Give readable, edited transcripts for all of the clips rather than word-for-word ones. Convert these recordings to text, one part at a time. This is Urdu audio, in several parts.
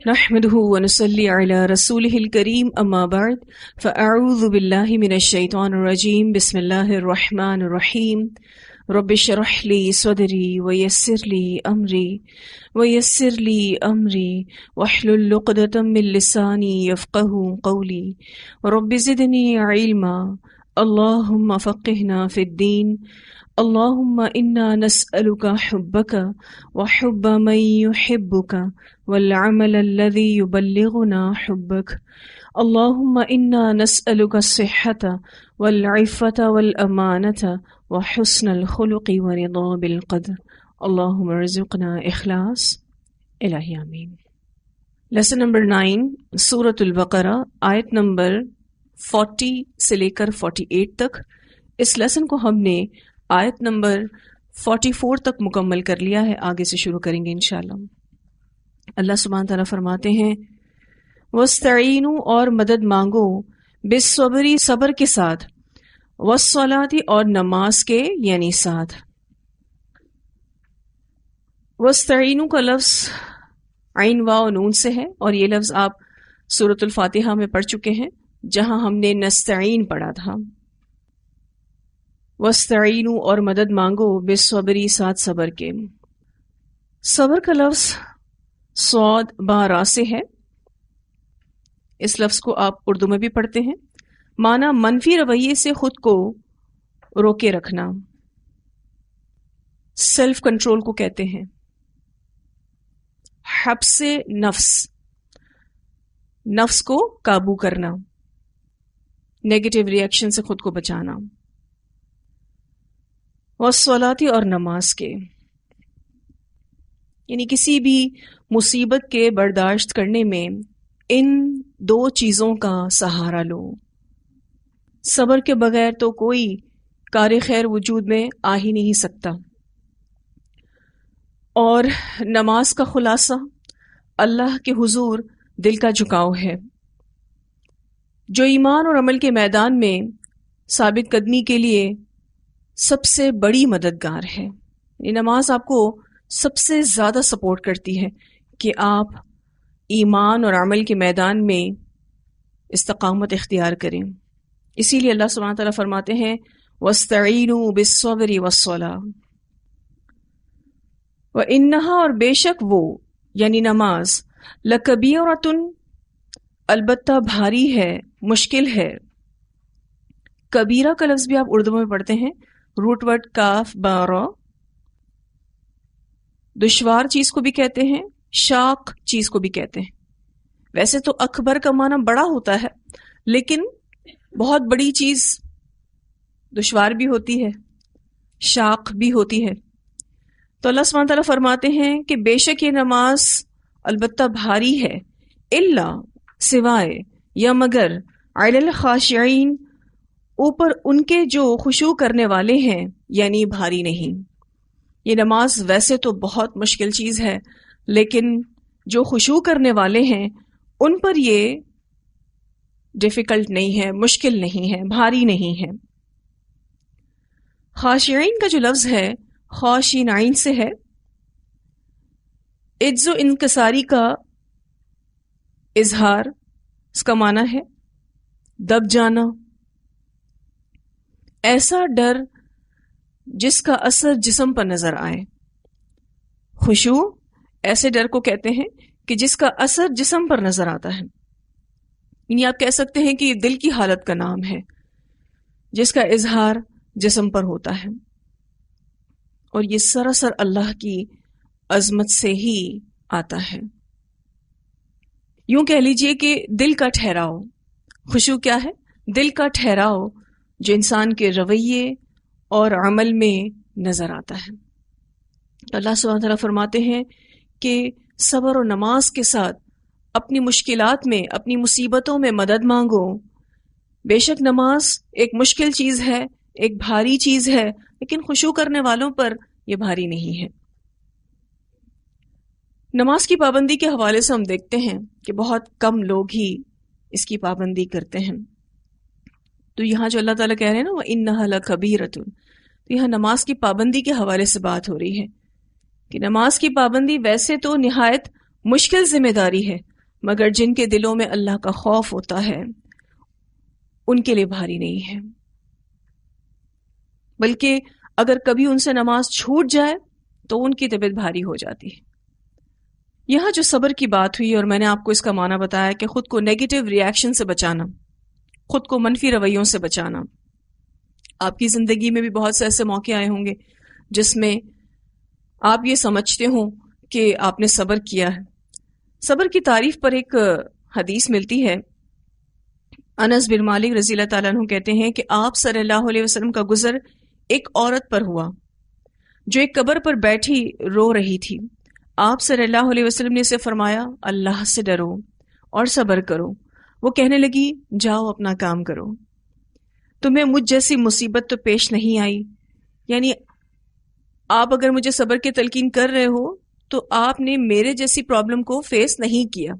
نحمده ونصلي على رسوله الكريم أما بعد فأعوذ بالله من الشيطان الرجيم بسم الله الرحمن الرحيم رب اشرح لي صدري ويسر لي أمري واحلل عقدة من لساني يفقهوا قولي رب زدني علما اللهم فقهنا في الدين اللهم إنا نسألك حبك وحب من يحبك والعمل الذي يبلغنا حبك اللهم إنا نسألك الصحة والعفة والأمانة وحسن الخلق ورضا بالقدر اللهم ارزقنا إخلاص الہی آمین۔ لیسن نمبر 9 سورۃ البقرہ آیت نمبر 40 سے لے کر 48 تک۔ اس لیسن کو ہم نے آیت نمبر 44 تک مکمل کر لیا ہے، آگے سے شروع کریں گے انشاءاللہ۔ اللہ سبحانہ تعالیٰ فرماتے ہیں وَاسْتَعِینُوا اور مدد مانگو بِالصَّبْرِ صبر کے ساتھ، وَالصَّلَاةِ اور نماز کے یعنی ساتھ۔ وَاسْتَعِینُوا کا لفظ عین واو نون سے ہے، اور یہ لفظ آپ سورۃ الفاتحہ میں پڑھ چکے ہیں جہاں ہم نے نستعین پڑھا تھا۔ وَاسْتَعِینُوا اور مدد مانگو بِالصَّبْرِ ساتھ صبر کے۔ صبر کا لفظ صاد با را سے ہے۔ اس لفظ کو آپ اردو میں بھی پڑھتے ہیں، معنی منفی رویے سے خود کو روکے رکھنا، سیلف کنٹرول کو کہتے ہیں۔ حبس نفس، نفس کو قابو کرنا، نیگیٹو ریئیکشن سے خود کو بچانا۔ والصلاة اور نماز کے، یعنی کسی بھی مصیبت کے برداشت کرنے میں ان دو چیزوں کا سہارا لو۔ صبر کے بغیر تو کوئی کار خیر وجود میں آ ہی نہیں سکتا۔ اور نماز کا خلاصہ اللہ کے حضور دل کا جھکاؤ ہے، جو ایمان اور عمل کے میدان میں ثابت قدمی کے لیے سب سے بڑی مددگار ہے۔ یہ نماز آپ کو سب سے زیادہ سپورٹ کرتی ہے کہ آپ ایمان اور عمل کے میدان میں استقامت اختیار کریں۔ اسی لیے اللہ سبحانہ تعالیٰ فرماتے ہیں وَاسْتَعِینُوا بِالصَّبْرِ وَالصَّلَاةِ، وَإِنَّهَا اور بے شک وہ یعنی نماز لَكَبِيرَةٌ البتہ بھاری ہے، مشکل ہے۔ کبیرہ کا لفظ بھی آپ اردو میں پڑھتے ہیں، روٹ ورڈ کاف بارا، دشوار چیز کو بھی کہتے ہیں، شاق چیز کو بھی کہتے ہیں۔ ویسے تو اکبر کا معنی بڑا ہوتا ہے، لیکن بہت بڑی چیز دشوار بھی ہوتی ہے، شاق بھی ہوتی ہے۔ تو اللہ سبحانہ تعالیٰ فرماتے ہیں کہ بے شک یہ نماز البتہ بھاری ہے، الا سوائے یا مگر علی الخاشعین اوپر ان کے جو خشوع کرنے والے ہیں، یعنی بھاری نہیں۔ یہ نماز ویسے تو بہت مشکل چیز ہے، لیکن جو خشوع کرنے والے ہیں ان پر یہ ڈیفیکلٹ نہیں ہے، مشکل نہیں ہے، بھاری نہیں ہے۔ خاشعین کا جو لفظ ہے خاشین عین سے ہے، عجز و انکساری کا اظہار اس کا معنی ہے دب جانا، ایسا ڈر جس کا اثر جسم پر نظر آئے۔ خشوع ایسے ڈر کو کہتے ہیں کہ جس کا اثر جسم پر نظر آتا ہے، یعنی آپ کہہ سکتے ہیں کہ یہ دل کی حالت کا نام ہے جس کا اظہار جسم پر ہوتا ہے، اور یہ سراسر اللہ کی عظمت سے ہی آتا ہے۔ یوں کہہ لیجئے کہ دل کا ٹھہراؤ۔ خشوع کیا ہے؟ دل کا ٹھہراؤ جو انسان کے رویے اور عمل میں نظر آتا ہے۔ اللہ سبحانہ تعالیٰ فرماتے ہیں کہ صبر اور نماز کے ساتھ اپنی مشکلات میں، اپنی مصیبتوں میں مدد مانگو۔ بے شک نماز ایک مشکل چیز ہے، ایک بھاری چیز ہے، لیکن خشوع کرنے والوں پر یہ بھاری نہیں ہے۔ نماز کی پابندی کے حوالے سے ہم دیکھتے ہیں کہ بہت کم لوگ ہی اس کی پابندی کرتے ہیں۔ تو یہاں جو اللہ تعالیٰ کہہ رہے ہیں نا وَإِنَّهَا لَكَبِيرَةٌ، تو یہاں نماز کی پابندی کے حوالے سے بات ہو رہی ہے کہ نماز کی پابندی ویسے تو نہایت مشکل ذمہ داری ہے، مگر جن کے دلوں میں اللہ کا خوف ہوتا ہے ان کے لیے بھاری نہیں ہے، بلکہ اگر کبھی ان سے نماز چھوٹ جائے تو ان کی طبیعت بھاری ہو جاتی ہے۔ یہاں جو صبر کی بات ہوئی اور میں نے آپ کو اس کا معنی بتایا کہ خود کو نیگیٹو ری ایکشن سے بچانا، خود کو منفی رویوں سے بچانا۔ آپ کی زندگی میں بھی بہت سے ایسے موقع آئے ہوں گے جس میں آپ یہ سمجھتے ہوں کہ آپ نے صبر کیا ہے۔ صبر کی تعریف پر ایک حدیث ملتی ہے، انس بن مالک رضی اللہ تعالیٰ عنہ کہتے ہیں کہ آپ صلی اللہ علیہ وسلم کا گزر ایک عورت پر ہوا جو ایک قبر پر بیٹھی رو رہی تھی۔ آپ صلی اللہ علیہ وسلم نے اسے فرمایا اللہ سے ڈرو اور صبر کرو۔ وہ کہنے لگی جاؤ اپنا کام کرو، تمہیں مجھ جیسی مصیبت تو پیش نہیں آئی، یعنی آپ اگر مجھے صبر کی تلقین کر رہے ہو تو آپ نے میرے جیسی پرابلم کو فیس نہیں کیا۔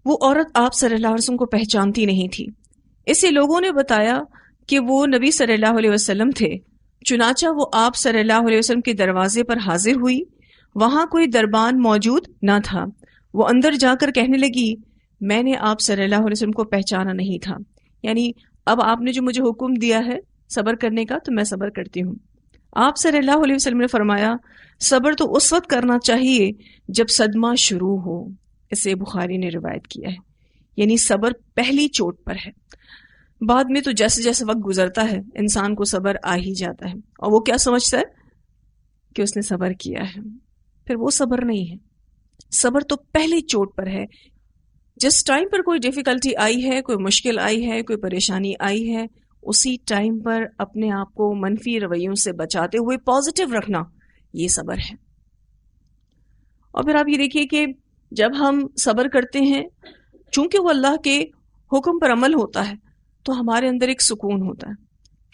وہ عورت آپ صلی اللہ علیہ وسلم کو پہچانتی نہیں تھی، اسے لوگوں نے بتایا کہ وہ نبی صلی اللہ علیہ وسلم تھے۔ چنانچہ وہ آپ صلی اللہ علیہ وسلم کے دروازے پر حاضر ہوئی، وہاں کوئی دربان موجود نہ تھا۔ وہ اندر جا کر کہنے لگی میں نے آپ صلی اللہ علیہ وسلم کو پہچانا نہیں تھا، یعنی اب آپ نے جو مجھے حکم دیا ہے صبر کرنے کا تو میں صبر کرتی ہوں۔ آپ صلی اللہ علیہ وسلم نے فرمایا صبر تو اس وقت کرنا چاہیے جب صدمہ شروع ہو، اسے بخاری نے روایت کیا ہے، یعنی صبر پہلی چوٹ پر ہے، بعد میں تو جیسے جیسے وقت گزرتا ہے انسان کو صبر آ ہی جاتا ہے اور وہ کیا سمجھتا ہے کہ اس نے صبر کیا ہے، پھر وہ صبر نہیں ہے۔ صبر تو پہلی چوٹ پر ہے، جس ٹائم پر کوئی ڈیفیکلٹی آئی ہے، کوئی مشکل آئی ہے، کوئی پریشانی آئی ہے، اسی ٹائم پر اپنے آپ کو منفی رویوں سے بچاتے ہوئے پازیٹیو رکھنا، یہ صبر ہے۔ اور پھر آپ یہ دیکھیے کہ جب ہم صبر کرتے ہیں، چونکہ وہ اللہ کے حکم پر عمل ہوتا ہے تو ہمارے اندر ایک سکون ہوتا ہے۔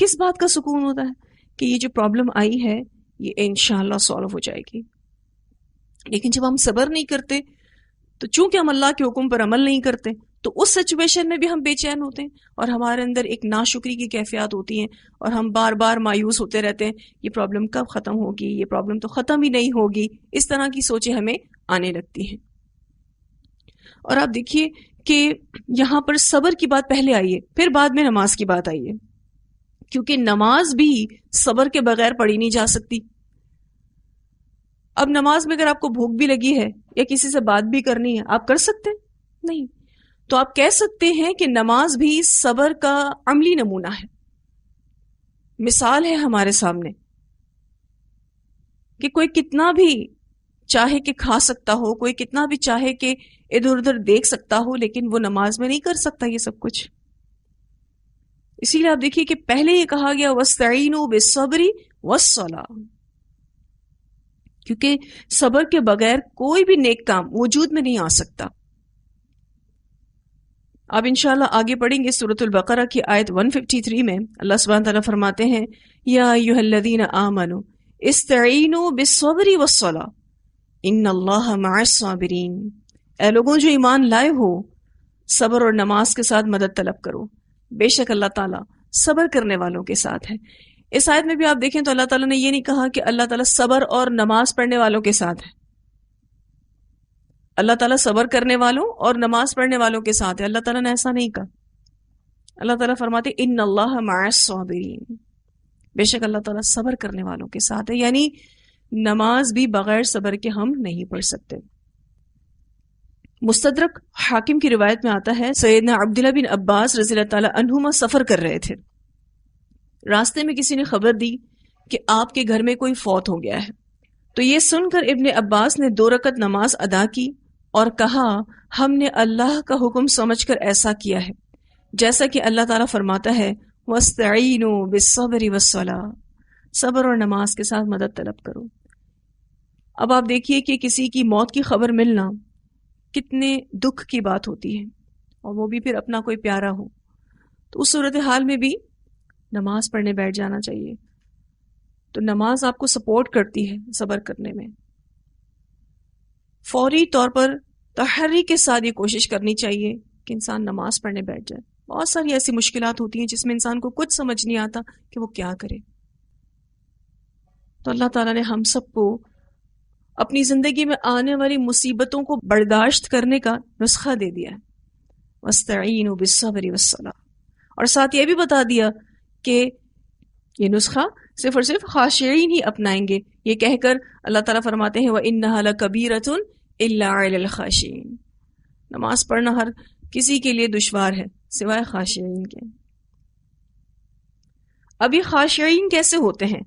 کس بات کا سکون ہوتا ہے کہ یہ جو پرابلم آئی ہے یہ انشاءاللہ سالو ہو جائے گی۔ لیکن جب ہم صبر نہیں کرتے تو چونکہ ہم اللہ کے حکم پر عمل نہیں کرتے تو اس سچویشن میں بھی ہم بے چین ہوتے ہیں اور ہمارے اندر ایک ناشکری کی کیفیات ہوتی ہیں اور ہم بار بار مایوس ہوتے رہتے ہیں، یہ پرابلم کب ختم ہوگی، یہ پرابلم تو ختم ہی نہیں ہوگی، اس طرح کی سوچیں ہمیں آنے لگتی ہیں۔ اور آپ دیکھیے کہ یہاں پر صبر کی بات پہلے آئی ہے، پھر بعد میں نماز کی بات آئی ہے، کیونکہ نماز بھی صبر کے بغیر پڑھی نہیں جا سکتی۔ اب نماز میں اگر آپ کو بھوک بھی لگی ہے یا کسی سے بات بھی کرنی ہے، آپ کر سکتے ہیں؟ نہیں۔ تو آپ کہہ سکتے ہیں کہ نماز بھی صبر کا عملی نمونہ ہے، مثال ہے ہمارے سامنے کہ کوئی کتنا بھی چاہے کہ کھا سکتا ہو، کوئی کتنا بھی چاہے کہ ادھر ادھر دیکھ سکتا ہو، لیکن وہ نماز میں نہیں کر سکتا یہ سب کچھ۔ اسی لیے آپ دیکھیے کہ پہلے یہ کہا گیا وَاسْتَعِینُوا بِالصَّبْرِ وَالصَّلَاةِ، کیونکہ صبر کے بغیر کوئی بھی نیک کام وجود میں نہیں آ سکتا۔ اب انشاءاللہ آگے پڑھیں گے سورۃ البقرہ کی آیت 153 میں اللہ سبحانہ تعالیٰ فرماتے ہیں یا ایھا الذین آمنوا استعینوا بالصبر والصلاۃ ان اللہ مع الصابرین، اے لوگوں جو ایمان لائے ہو صبر اور نماز کے ساتھ مدد طلب کرو، بے شک اللہ تعالیٰ صبر کرنے والوں کے ساتھ ہے۔ اس آیت میں بھی آپ دیکھیں تو اللہ تعالیٰ نے یہ نہیں کہا کہ اللہ تعالیٰ صبر اور نماز پڑھنے والوں کے ساتھ ہے، اللہ تعالیٰ صبر کرنے والوں اور نماز پڑھنے والوں کے ساتھ ہے، اللہ تعالیٰ نے ایسا نہیں کہا۔ اللہ تعالیٰ فرماتے ان اللہ مع الصابرین، بے شک اللہ تعالیٰ صبر کرنے والوں کے ساتھ ہے، یعنی نماز بھی بغیر صبر کے ہم نہیں پڑھ سکتے۔ مستدرک حاکم کی روایت میں آتا ہے سیدنا عبداللہ بن عباس رضی اللہ تعالیٰ عنہما سفر کر رہے تھے، راستے میں کسی نے خبر دی کہ آپ کے گھر میں کوئی فوت ہو گیا ہے، تو یہ سن کر ابن عباس نے 2 رکعت نماز ادا کی اور کہا ہم نے اللہ کا حکم سمجھ کر ایسا کیا ہے جیسا کہ اللہ تعالیٰ فرماتا ہے وَاسْتَعِینُوا بِالصَّبْرِ وَالصَّلَاةِ، صبر اور نماز کے ساتھ مدد طلب کرو۔ اب آپ دیکھیے کہ کسی کی موت کی خبر ملنا کتنے دکھ کی بات ہوتی ہے، اور وہ بھی پھر اپنا کوئی پیارا ہو، تو اس صورتحال میں بھی نماز پڑھنے بیٹھ جانا چاہیے۔ تو نماز آپ کو سپورٹ کرتی ہے صبر کرنے میں۔ فوری طور پر تحری کے ساتھ یہ کوشش کرنی چاہیے کہ انسان نماز پڑھنے بیٹھ جائے۔ بہت ساری ایسی مشکلات ہوتی ہیں جس میں انسان کو کچھ سمجھ نہیں آتا کہ وہ کیا کرے، تو اللہ تعالیٰ نے ہم سب کو اپنی زندگی میں آنے والی مصیبتوں کو برداشت کرنے کا نسخہ دے دیا ہے، وَاسْتَعِینُوا بِالصَّبْرِ وَالصَّلَاةِ، اور ساتھ یہ بھی بتا دیا کہ یہ نسخہ صرف اور صرف خاشعین ہی اپنائیں گے، یہ کہہ کر اللہ تعالیٰ فرماتے ہیں وَإِنَّهَا لَكَبِيرَةٌ إِلَّا عَلَى الْخَاشِعِينَ، نماز پڑھنا ہر کسی کے لیے دشوار ہے سوائے خاشعین کے۔ اب یہ خاشعین کیسے ہوتے ہیں؟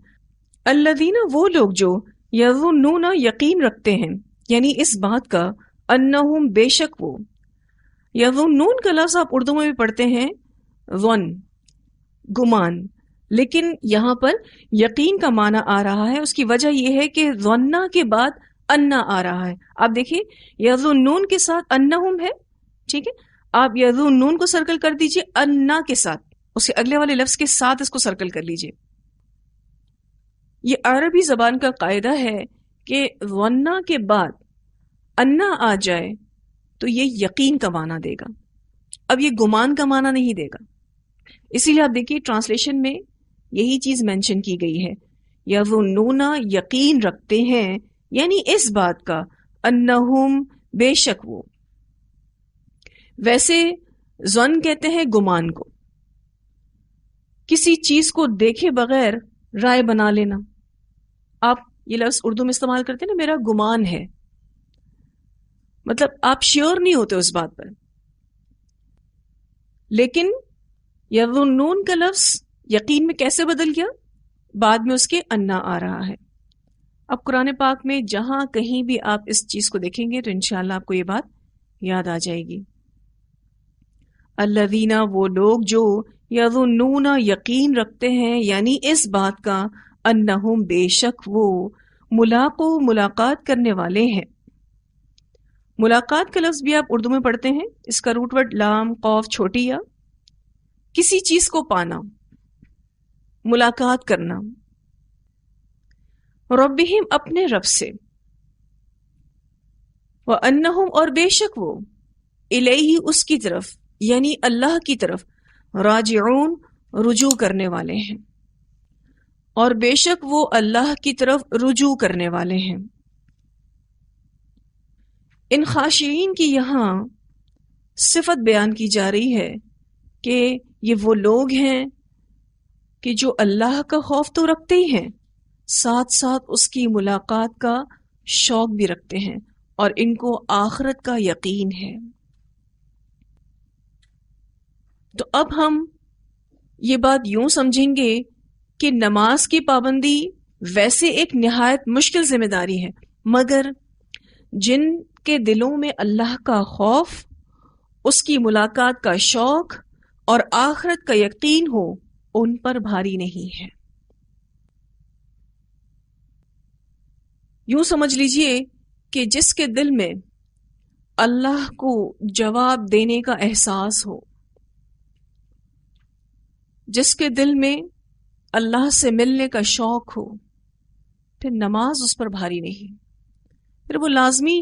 الذین، وہ لوگ جو یظنون، یقین رکھتے ہیں، یعنی اس بات کا، انہم، بے شک وہ، یظنون کا لفظ آپ اردو میں بھی پڑھتے ہیں ظن، گمان، لیکن یہاں پر یقین کا معنی آ رہا ہے۔ اس کی وجہ یہ ہے کہ ظنہ کے بعد انا آ رہا ہے۔ آپ دیکھیے یظنون کے ساتھ انہم ہے، ٹھیک ہے، آپ یظنون کو سرکل کر دیجئے، انا کے ساتھ، اس کے اگلے والے لفظ کے ساتھ اس کو سرکل کر لیجئے۔ یہ عربی زبان کا قاعدہ ہے کہ ظنہ کے بعد انا آ جائے تو یہ یقین کا معنی دے گا، اب یہ گمان کا معنی نہیں دے گا۔ اسی لیے آپ دیکھیے ٹرانسلیشن میں یہی چیز مینشن کی گئی ہے، یظنون، یقین رکھتے ہیں، یعنی اس بات کا، انہم، بے شک وہ۔ ویسے ظن کہتے ہیں گمان کو، کسی چیز کو دیکھے بغیر رائے بنا لینا۔ آپ یہ لفظ اردو میں استعمال کرتے ہیں نا، میرا گمان ہے، مطلب آپ شیور نہیں ہوتے اس بات پر۔ لیکن یظنون کا لفظ یقین میں کیسے بدل گیا؟ بعد میں اس کے انا آ رہا ہے۔ اب قرآن پاک میں جہاں کہیں بھی آپ اس چیز کو دیکھیں گے تو انشاءاللہ آپ کو یہ بات یاد آ جائے گی۔ الذین، وہ لوگ جو یظنون، یقین رکھتے ہیں، یعنی اس بات کا، انہم، بے شک وہ، ملاقو، ملاقات کرنے والے ہیں۔ ملاقات کا لفظ بھی آپ اردو میں پڑھتے ہیں، اس کا روٹ ورڈ لام، قوف، چھوٹی یا، کسی چیز کو پانا، ملاقات کرنا، ربہم، اپنے رب سے، وانہم، اور بے شک وہ، الیہ، اس کی طرف، یعنی اللہ کی طرف، راجعون، رجوع کرنے والے ہیں، اور بے شک وہ اللہ کی طرف رجوع کرنے والے ہیں۔ ان خاشعین کی یہاں صفت بیان کی جا رہی ہے کہ یہ وہ لوگ ہیں کہ جو اللہ کا خوف تو رکھتے ہی ہیں، ساتھ ساتھ اس کی ملاقات کا شوق بھی رکھتے ہیں، اور ان کو آخرت کا یقین ہے۔ تو اب ہم یہ بات یوں سمجھیں گے کہ نماز کی پابندی ویسے ایک نہایت مشکل ذمہ داری ہے، مگر جن کے دلوں میں اللہ کا خوف، اس کی ملاقات کا شوق اور آخرت کا یقین ہو، ان پر بھاری نہیں ہے۔ یوں سمجھ لیجئے کہ جس کے دل میں اللہ کو جواب دینے کا احساس ہو، جس کے دل میں اللہ سے ملنے کا شوق ہو، پھر نماز اس پر بھاری نہیں، پھر وہ لازمی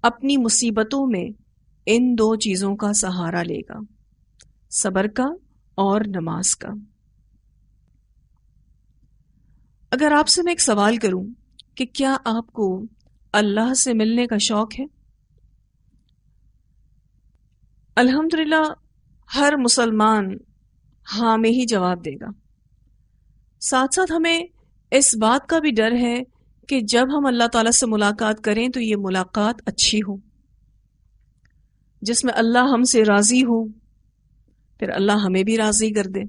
اپنی مصیبتوں میں ان دو چیزوں کا سہارا لے گا، صبر کا اور نماز کا۔ اگر آپ سے میں ایک سوال کروں کہ کیا آپ کو اللہ سے ملنے کا شوق ہے؟ الحمدللہ ہر مسلمان ہاں میں ہی جواب دے گا۔ ساتھ ساتھ ہمیں اس بات کا بھی ڈر ہے کہ جب ہم اللہ تعالیٰ سے ملاقات کریں تو یہ ملاقات اچھی ہو، جس میں اللہ ہم سے راضی ہو، پھر اللہ ہمیں بھی راضی کر دے۔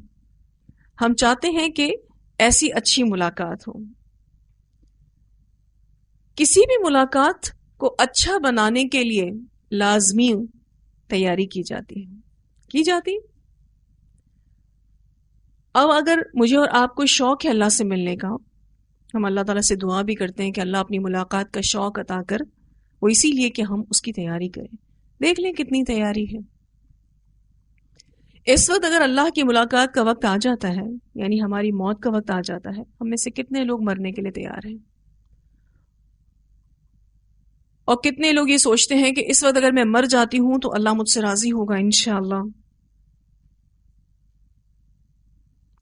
ہم چاہتے ہیں کہ ایسی اچھی ملاقات ہو۔ کسی بھی ملاقات کو اچھا بنانے کے لیے لازمی تیاری کی جاتی ہے۔ اب اگر مجھے اور آپ کو شوق ہے اللہ سے ملنے کا، ہم اللہ تعالیٰ سے دعا بھی کرتے ہیں کہ اللہ اپنی ملاقات کا شوق عطا کر، وہ اسی لیے کہ ہم اس کی تیاری کریں۔ دیکھ لیں کتنی تیاری ہے۔ اس وقت اگر اللہ کی ملاقات کا وقت آ جاتا ہے، یعنی ہماری موت کا وقت آ جاتا ہے، ہم میں سے کتنے لوگ مرنے کے لیے تیار ہیں؟ اور کتنے لوگ یہ سوچتے ہیں کہ اس وقت اگر میں مر جاتی ہوں تو اللہ مجھ سے راضی ہوگا انشاءاللہ،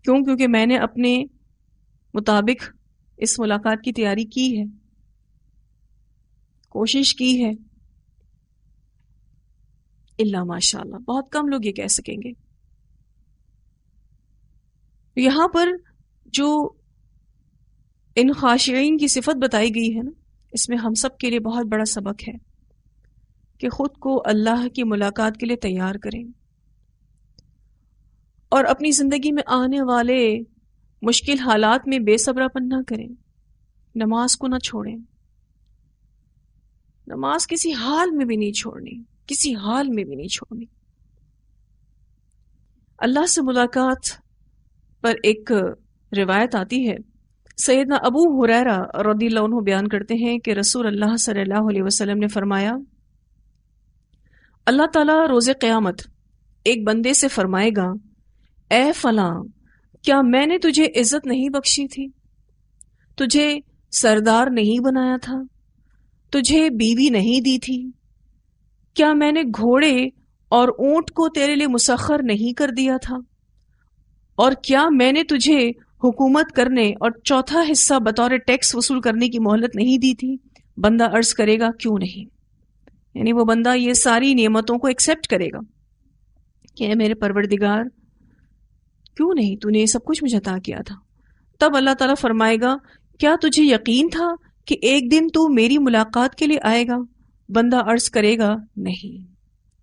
کیونکہ میں نے اپنے مطابق اس ملاقات کی تیاری کی ہے۔ کوشش کی ہے؟ الا ماشاء اللہ، بہت کم لوگ یہ کہہ سکیں گے. یہاں پر جو ان خاشعین کی صفت بتائی گئی ہے نا، اس میں ہم سب کے لیے بہت بڑا سبق ہے کہ خود کو اللہ کی ملاقات کے لیے تیار کریں اور اپنی زندگی میں آنے والے مشکل حالات میں بے صبرا پن نہ کریں. نماز کو نہ چھوڑیں، نماز کسی حال میں بھی نہیں چھوڑنی، کسی حال میں بھی نہیں چھوڑنی. اللہ سے ملاقات پر ایک روایت آتی ہے، سیدنا ابو ہریرہ رضی اللہ عنہ بیان کرتے ہیں کہ رسول اللہ صلی اللہ علیہ وسلم نے فرمایا، اللہ تعالیٰ روز قیامت ایک بندے سے فرمائے گا، اے فلاں، کیا میں نے تجھے عزت نہیں بخشی تھی؟ تجھے سردار نہیں بنایا تھا؟ تجھے بیوی نہیں دی تھی؟ کیا میں نے گھوڑے اور اونٹ کو تیرے لیے مسخر نہیں کر دیا تھا؟ اور کیا میں نے تجھے حکومت کرنے اور چوتھا حصہ بطور ٹیکس وصول کرنے کی مہلت نہیں دی تھی؟ بندہ عرض کرے گا کیوں نہیں. یعنی وہ بندہ یہ ساری نعمتوں کو ایکسیپٹ کرے گا کہ اے میرے پروردگار، کیوں نہیں، تو نے یہ سب کچھ مجھے عطا کیا تھا. تب اللہ تعالیٰ فرمائے گا، کیا تجھے یقین تھا کہ ایک دن تو میری ملاقات کے لیے آئے گا؟ بندہ عرض کرے گا نہیں.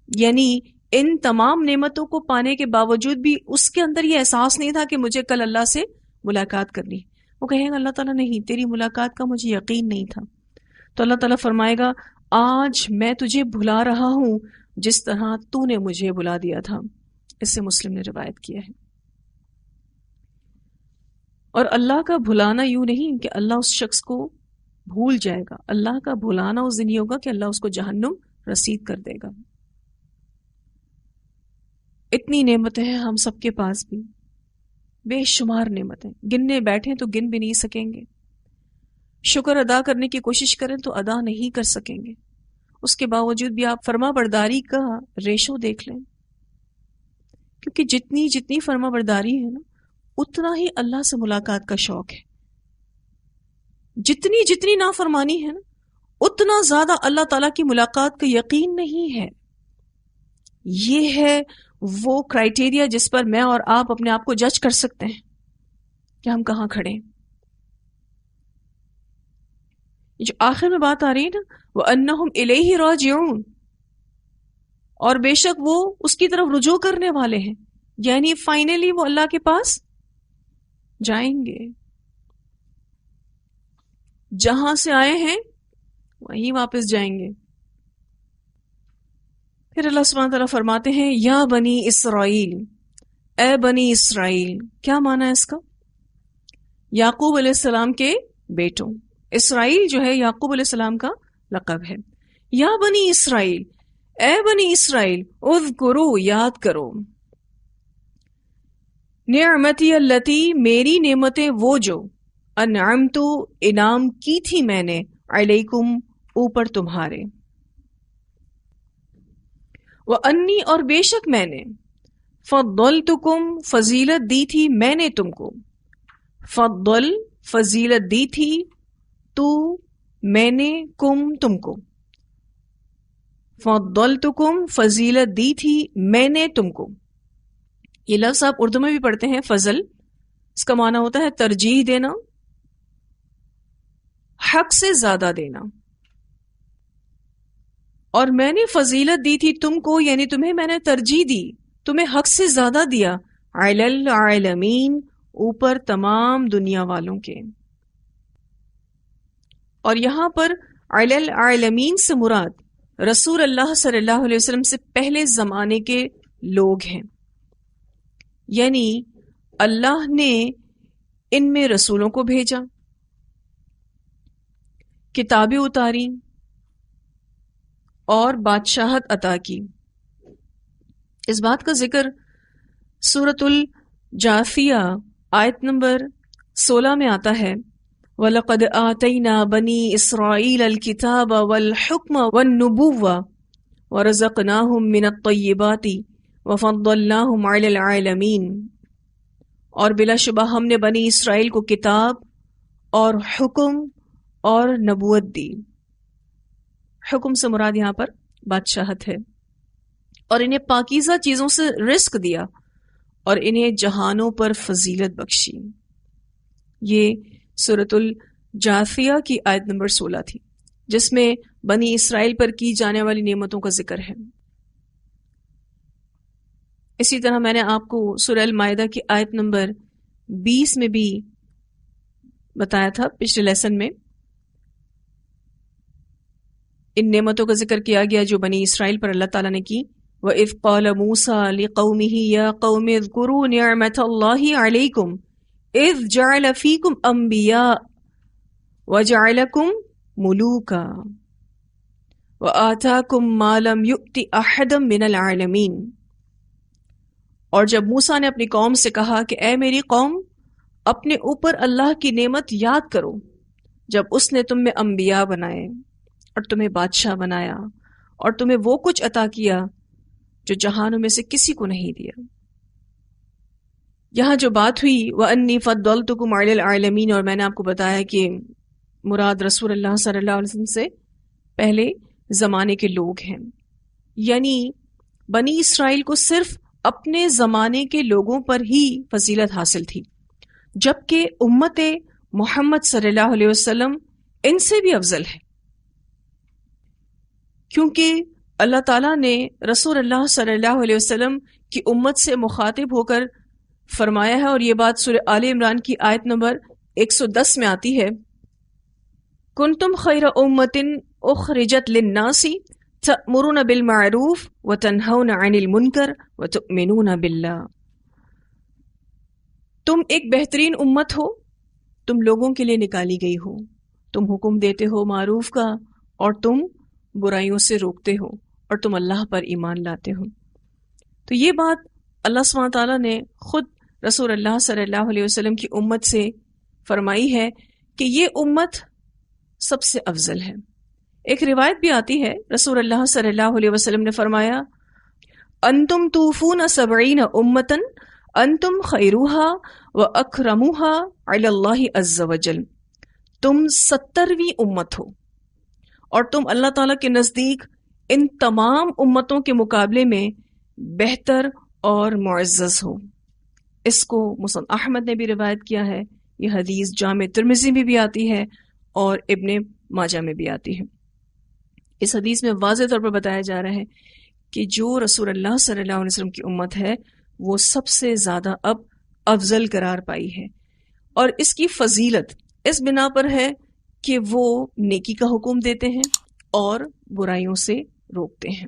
یعنی ان تمام نعمتوں کو پانے کے باوجود بھی اس کے اندر یہ احساس نہیں تھا کہ مجھے کل اللہ سے ملاقات کرنی. وہ کہیں گا اللہ تعالیٰ نہیں، تیری ملاقات کا مجھے یقین نہیں تھا. تو اللہ تعالیٰ فرمائے گا، آج میں تجھے بھلا رہا ہوں جس طرح تو نے مجھے بھلا دیا تھا. اس سے مسلم نے روایت کیا ہے. اور اللہ کا بھلانا یوں نہیں کہ اللہ اس شخص کو بھول جائے گا. اللہ کا بھلانا اس دن یہ ہوگا کہ اللہ اس کو جہنم رسید کر دے گا. اتنی نعمتیں ہیں ہم سب کے پاس بھی، بے شمار نعمتیں، گننے بیٹھیں تو گن بھی نہیں سکیں گے. شکر ادا کرنے کی کوشش کریں تو ادا نہیں کر سکیں گے. اس کے باوجود بھی آپ فرما برداری کا ریشو دیکھ لیں، کیونکہ جتنی جتنی فرما برداری ہے نا، اتنا ہی اللہ سے ملاقات کا شوق ہے. جتنی جتنی نافرمانی ہے نا، اتنا زیادہ اللہ تعالیٰ کی ملاقات کا یقین نہیں ہے. یہ ہے وہ کرائٹیریا جس پر میں اور آپ اپنے آپ کو جج کر سکتے ہیں کہ ہم کہاں کھڑے ہیں. جو آخر میں بات آ رہی ہے نا، وَأَنَّهُمْ إِلَيْهِ رَاجِعُونَ، اور بے شک وہ اس کی طرف رجوع کرنے والے ہیں، یعنی فائنلی وہ اللہ کے پاس جائیں گے. جہاں سے آئے ہیں وہیں واپس جائیں گے. پھر اللہ سبحانہ تعالیٰ فرماتے ہیں، یا بنی اسرائیل، اے بنی اسرائیل. کیا معنی ہے اس کا؟ یعقوب علیہ السلام کے بیٹوں. اسرائیل جو ہے یعقوب علیہ السلام کا لقب ہے. یا بنی اسرائیل، اے بنی اسرائیل، اذکروا، یاد کرو، نعمتی اللتی، میری نعمتیں وہ جو، انعمت، انعام کی تھی میں نے، علیکم، اوپر تمہارے، وانی، اور بے شک میں نے، فضلتکم، فضیلت دی تھی میں نے تم کو، فضل، فضیلت دی تھی، تو، میں نے، کم، تم کو، فضلتکم، فضیلت دی تھی میں نے تم کو. یہ لفظ آپ اردو میں بھی پڑھتے ہیں فضل، اس کا معنی ہوتا ہے ترجیح دینا، حق سے زیادہ دینا. اور میں نے فضیلت دی تھی تم کو، یعنی تمہیں میں نے ترجیح دی، تمہیں حق سے زیادہ دیا، علی العالمین، اوپر تمام دنیا والوں کے. اور یہاں پر علی العالمین سے مراد رسول اللہ صلی اللہ علیہ وسلم سے پہلے زمانے کے لوگ ہیں. یعنی اللہ نے ان میں رسولوں کو بھیجا، کتابیں اتاری اور بادشاہت عطا کی. اس بات کا ذکر سورۃ الجاثیہ آیت نمبر 16 میں آتا ہے، وَلَقَدْ آتَيْنَا بَنِي إِسْرَائِيلَ الْكِتَابَ وَالْحُكْمَ وَالنُّبُوَّةَ وَرَزَقْنَاهُمْ مِنَ الطَّيِّبَاتِ وَفَضَّلْنَاهُمْ عَلَى الْعَالَمِينَ. اور بلا شبہ ہم نے بنی اسرائیل کو کتاب اور حکم اور نبوت دی، حکم سے مراد یہاں پر بادشاہت ہے، اور انہیں پاکیزہ چیزوں سے رزق دیا اور انہیں جہانوں پر فضیلت بخشی۔ یہ سورۃ الجاثیہ کی آیت نمبر 16 تھی، جس میں بنی اسرائیل پر کی جانے والی نعمتوں کا ذکر ہے۔ اسی طرح میں نے آپ کو سورہ المائدہ کی آیت نمبر 20 میں بھی بتایا تھا پچھلے لیسن میں، ان نعمتوں کا ذکر کیا گیا جو بنی اسرائیل پر اللہ تعالیٰ نے کی۔ وَإِذْ قَالَ مُوسَىٰ لِقَوْمِهِ يَا قَوْمِ اذْكُرُوا نِعْمَةَ اللَّهِ عَلَيْكُمْ إِذْ جَعَلَ فِيكُمْ أَنْبِيَاءَ وَجَعَلَكُمْ مُلُوكًا وَآتَاكُمْ مَا لَمْ يُؤْتِ أَحَدًا مِنَ الْعَالَمِينَ۔ اور جب موسیٰ نے اپنی قوم سے کہا کہ اے میری قوم، اپنے اوپر اللہ کی نعمت یاد کرو جب اس نے تم میں انبیاء بنائے اور تمہیں بادشاہ بنایا اور تمہیں وہ کچھ عطا کیا جو جہانوں میں سے کسی کو نہیں دیا۔ یہاں جو بات ہوئی وَأَنِّي فَضَّلْتُكُمْ عَلَى الْعَالَمِينَ، اور میں نے آپ کو بتایا کہ مراد رسول اللہ صلی اللہ علیہ وسلم سے پہلے زمانے کے لوگ ہیں، یعنی بنی اسرائیل کو صرف اپنے زمانے کے لوگوں پر ہی فضیلت حاصل تھی، جبکہ امت محمد صلی اللہ علیہ وسلم ان سے بھی افضل ہے، کیونکہ اللہ تعالیٰ نے رسول اللہ صلی اللہ علیہ وسلم کی امت سے مخاطب ہو کر فرمایا ہے، اور یہ بات سورہ آل عمران کی آیت نمبر 110 میں آتی ہے، کنتم خیر امت اخرجت للناس تأمرون بالمعروف وتنہون عن المنکر وتؤمنون باللہ۔ تم ایک بہترین امت ہو، تم لوگوں کے لیے نکالی گئی ہو، تم حکم دیتے ہو معروف کا اور تم برائیوں سے روکتے ہو، اور تم اللہ پر ایمان لاتے ہو۔ تو یہ بات اللہ سبحانہ تعالیٰ نے خود رسول اللہ صلی اللہ علیہ وسلم کی امت سے فرمائی ہے کہ یہ امت سب سے افضل ہے۔ ایک روایت بھی آتی ہے، رسول اللہ صلی اللہ علیہ وسلم نے فرمایا، انتم توفون 70 امتا انتم خیروہا و اکرموہا علی اللہ عز وجل۔ تم 70ویں امت ہو اور تم اللہ تعالیٰ کے نزدیک ان تمام امتوں کے مقابلے میں بہتر اور معزز ہو۔ اس کو مسند احمد نے بھی روایت کیا ہے، یہ حدیث جامع ترمذی میں بھی آتی ہے اور ابن ماجہ میں بھی آتی ہے۔ اس حدیث میں واضح طور پر بتایا جا رہا ہے کہ جو رسول اللہ صلی اللہ علیہ وسلم کی امت ہے وہ سب سے زیادہ اب افضل قرار پائی ہے، اور اس کی فضیلت اس بنا پر ہے کہ وہ نیکی کا حکم دیتے ہیں اور برائیوں سے روکتے ہیں۔